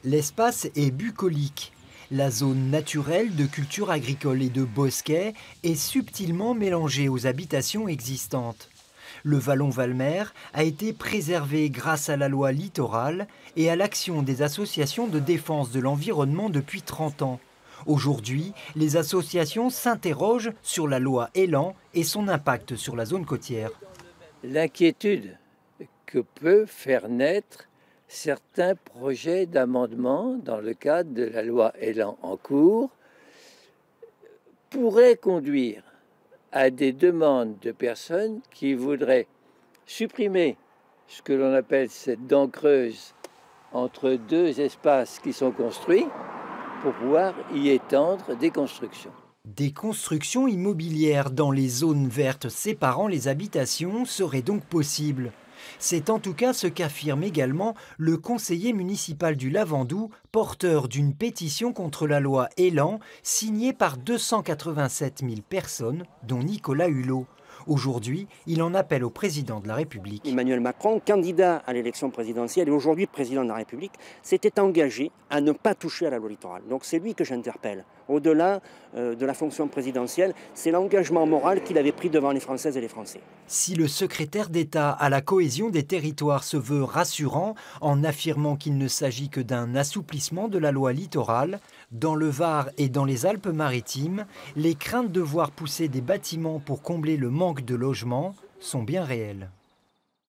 L'espace est bucolique. La zone naturelle de culture agricole et de bosquets est subtilement mélangée aux habitations existantes. Le vallon Valmer a été préservé grâce à la loi littorale et à l'action des associations de défense de l'environnement depuis 30 ans. Aujourd'hui, les associations s'interrogent sur la loi Elan et son impact sur la zone côtière. L'inquiétude que peut faire naître certains projets d'amendement dans le cadre de la loi Elan en cours pourrait conduire à des demandes de personnes qui voudraient supprimer ce que l'on appelle cette dent creuse entre deux espaces qui sont construits pour pouvoir y étendre des constructions. Des constructions immobilières dans les zones vertes séparant les habitations seraient donc possibles. C'est en tout cas ce qu'affirme également le conseiller municipal du Lavandou, porteur d'une pétition contre la loi Elan, signée par 287 000 personnes, dont Nicolas Hulot. Aujourd'hui, il en appelle au président de la République. Emmanuel Macron, candidat à l'élection présidentielle et aujourd'hui président de la République, s'était engagé à ne pas toucher à la loi littorale. Donc c'est lui que j'interpelle. Au-delà de la fonction présidentielle, c'est l'engagement moral qu'il avait pris devant les Françaises et les Français. Si le secrétaire d'État à la cohésion des territoires se veut rassurant en affirmant qu'il ne s'agit que d'un assouplissement de la loi littorale, dans le Var et dans les Alpes-Maritimes, les craintes de voir pousser des bâtiments pour combler le manque de logements sont bien réelles.